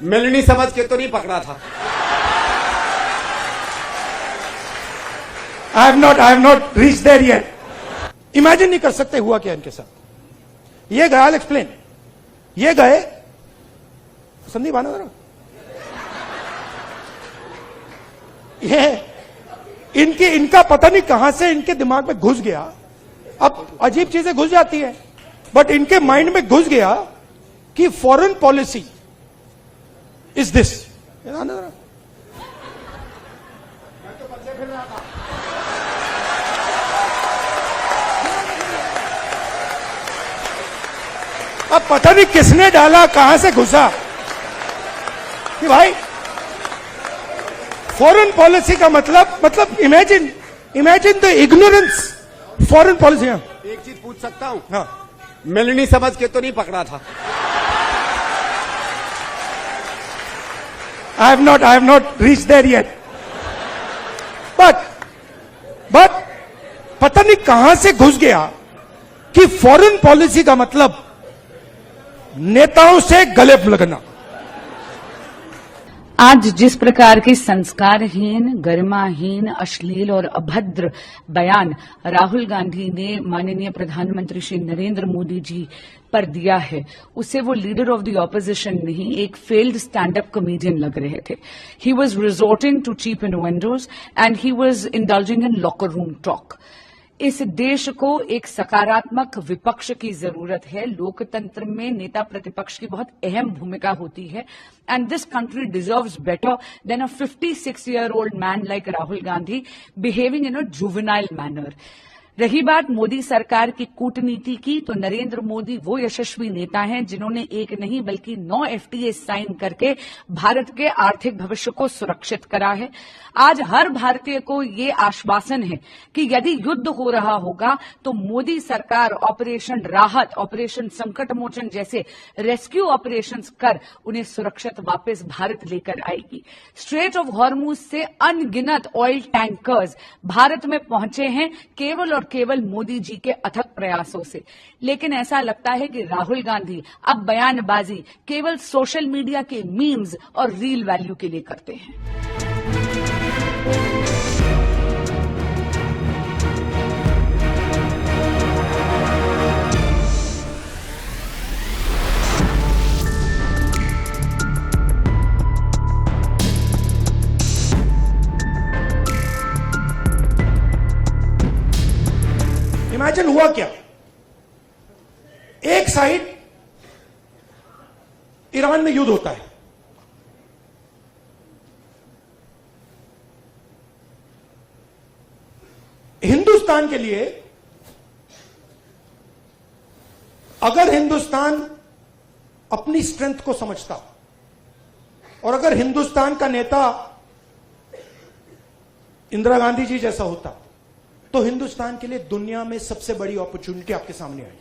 मिलनी समझ के तो नहीं पकड़ा था। I have not reached there yet. Imagine नहीं कर सकते हुआ क्या इनके साथ। ये गए, I'll explain. ये गए, संदीप आना जरा। ये इनका पता नहीं कहां से इनके दिमाग में घुस गया। अब अजीब चीजें घुस जाती है, बट इनके माइंड में घुस गया कि फॉरेन पॉलिसी इज दिस। अब पता नहीं किसने डाला, कहां से घुसा कि भाई फॉरेन पॉलिसी का मतलब imagine the ignorance foreign policy. एक चीज पूछ सकता हूं? हाँ, मिलनी समझ के तो नहीं पकड़ा था? I have not reached there yet. But पता नहीं कहां से घुस गया कि फॉरेन पॉलिसी का मतलब नेताओं से गले लगना। आज जिस प्रकार के संस्कारहीन, गरिमाहीन, अश्लील और अभद्र बयान राहुल गांधी ने माननीय प्रधानमंत्री श्री नरेंद्र मोदी जी पर दिया है, उसे वो लीडर ऑफ द ऑपोजिशन नहीं, एक फेल्ड स्टैंड अप कॉमेडियन लग रहे थे। He was resorting to cheap innuendos and he was indulging in locker room talk. इस देश को एक सकारात्मक विपक्ष की जरूरत है। लोकतंत्र में नेता प्रतिपक्ष की बहुत अहम भूमिका होती है and this country deserves better than a 56-year-old man like Rahul Gandhi behaving in a juvenile manner. रही बात मोदी सरकार की कूटनीति की, तो नरेंद्र मोदी वो यशस्वी नेता हैं जिन्होंने एक नहीं बल्कि 9 FTA साइन करके भारत के आर्थिक भविष्य को सुरक्षित करा है। आज हर भारतीय को ये आश्वासन है कि यदि युद्ध हो रहा होगा तो मोदी सरकार ऑपरेशन राहत, ऑपरेशन संकट मोचन जैसे रेस्क्यू ऑपरेशंस कर उन्हें सुरक्षित वापस भारत लेकर आएगी। स्ट्रेट ऑफ हॉर्मुज से अनगिनत ऑयल टैंकर्स भारत में पहुंचे हैं केवल और केवल मोदी जी के अथक प्रयासों से। लेकिन ऐसा लगता है कि राहुल गांधी अब बयानबाजी केवल सोशल मीडिया के मीम्स और रील वैल्यू के लिए करते हैं। इमेजिन हुआ क्या, एक साइड ईरान में युद्ध होता है, हिंदुस्तान के लिए अगर हिंदुस्तान अपनी स्ट्रेंथ को समझता और अगर हिंदुस्तान का नेता इंदिरा गांधी जी जैसा होता तो हिंदुस्तान के लिए दुनिया में सबसे बड़ी अपॉर्चुनिटी आपके सामने आई।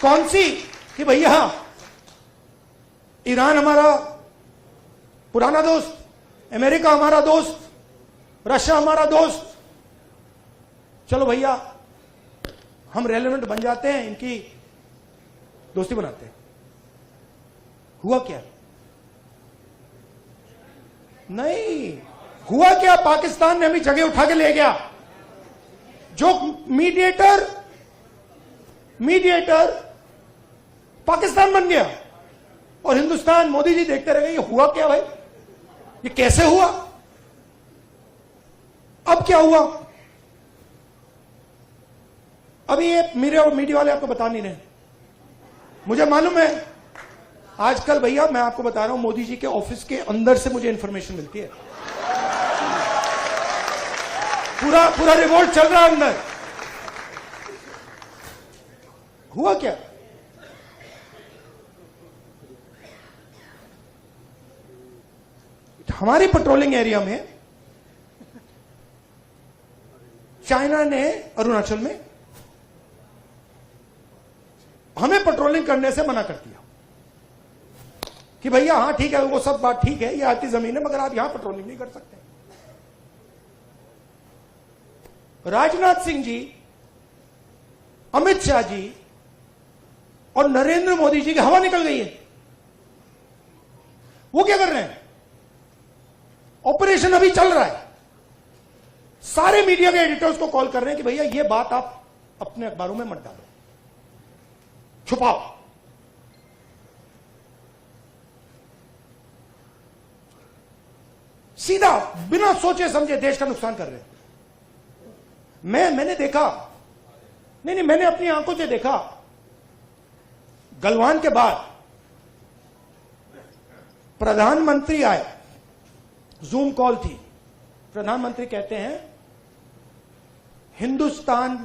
कौन सी कि भैया ईरान हमारा पुराना दोस्त, अमेरिका हमारा दोस्त, रशिया हमारा दोस्त, चलो भैया हम रेलेवेंट बन जाते हैं, इनकी दोस्ती बनाते हैं। हुआ क्या? नहीं हुआ क्या, पाकिस्तान ने हमें जगह उठा के ले गया। जो मीडिएटर पाकिस्तान बन गया और हिंदुस्तान, मोदी जी देखते रह गए। ये हुआ क्या भाई, ये कैसे हुआ? अब क्या हुआ? अभी ये मीडिया वाले आपको बता नहीं रहे। मुझे मालूम है आजकल भैया, मैं आपको बता रहा हूं, मोदी जी के ऑफिस के अंदर से मुझे इंफॉर्मेशन मिलती है। पूरा रिवोल्ट चल रहा है अंदर। हुआ क्या? हमारी पेट्रोलिंग एरिया में चाइना ने अरुणाचल में हमें पेट्रोलिंग करने से मना कर दिया कि भैया हां ठीक है, वो सब बात ठीक है, ये आपकी जमीन है, मगर आप यहां पेट्रोलिंग नहीं कर सकते। राजनाथ सिंह जी, अमित शाह जी और नरेंद्र मोदी जी की हवा निकल गई है। वो क्या कर रहे हैं? ऑपरेशन अभी चल रहा है। सारे मीडिया के एडिटर्स को कॉल कर रहे हैं कि भैया ये बात आप अपने अखबारों में मत डालो, छुपाओ। सीधा बिना सोचे समझे देश का नुकसान कर रहे हैं। मैंने देखा, नहीं मैंने अपनी आंखों से देखा, गलवान के बाद प्रधानमंत्री आए, जूम कॉल थी, प्रधानमंत्री कहते हैं हिंदुस्तान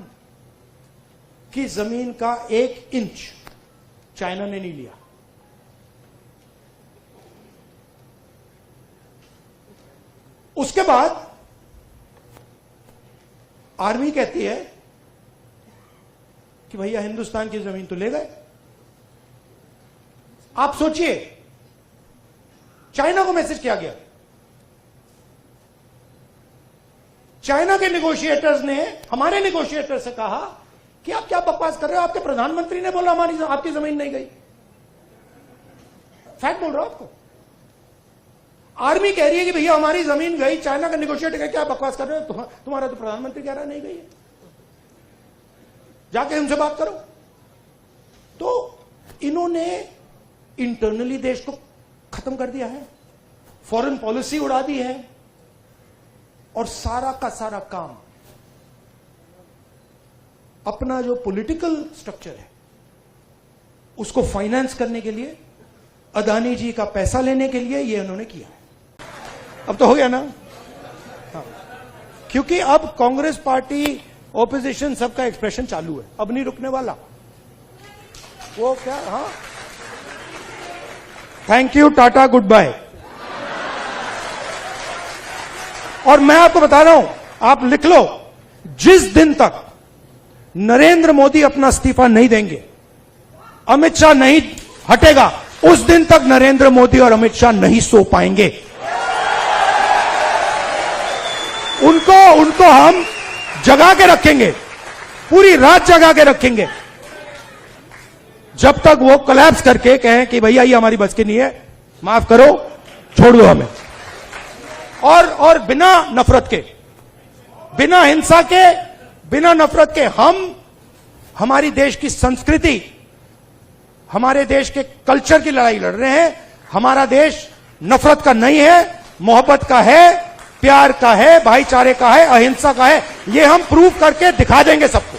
की जमीन का 1 इंच चाइना ने नहीं लिया। उसके बाद आर्मी कहती है कि भैया हिंदुस्तान की जमीन तो ले गए। आप सोचिए, चाइना को मैसेज किया गया, चाइना के नेगोशिएटर्स ने हमारे नेगोशिएटर से कहा कि आप क्या बकवास कर रहे हो, आपके प्रधानमंत्री ने बोला हमारी आपकी जमीन नहीं गई। फैक्ट बोल रहा हूं आपको। आर्मी कह रही है कि भैया हमारी जमीन गई, चाइना का नेगोशिएटर कह क्या बकवास कर रहे हो, तुम्हारा तो प्रधानमंत्री कह रहा नहीं गई है, जाके उनसे बात करो। तो इन्होंने इंटरनली देश को खत्म कर दिया है, फॉरेन पॉलिसी उड़ा दी है, और सारा का सारा काम अपना जो पॉलिटिकल स्ट्रक्चर है उसको फाइनेंस करने के लिए, अदानी जी का पैसा लेने के लिए ये उन्होंने किया है। अब तो हो गया ना? हाँ। क्योंकि अब कांग्रेस पार्टी, ऑपोजिशन, सबका एक्सप्रेशन चालू है, अब नहीं रुकने वाला। वो क्या, हाँ, thank you, tata, good bye. और मैं आपको बता रहा हूं, आप लिख लो, जिस दिन तक नरेंद्र मोदी अपना इस्तीफा नहीं देंगे, अमित शाह नहीं हटेगा, उस दिन तक नरेंद्र मोदी और अमित शाह नहीं सो पाएंगे। उनको हम जगा के रखेंगे, पूरी रात जगा के रखेंगे, जब तक वो कोलैप्स करके कहें कि भैया ये हमारी बस की नहीं है, माफ करो, छोड़ दो हमें। और बिना नफरत के, बिना हिंसा के, बिना नफरत के हम हमारी देश की संस्कृति, हमारे देश के कल्चर की लड़ाई लड़ रहे हैं। हमारा देश नफरत का नहीं है, मोहब्बत का है, प्यार का है, भाईचारे का है, अहिंसा का है। ये हम प्रूव करके दिखा देंगे सबको।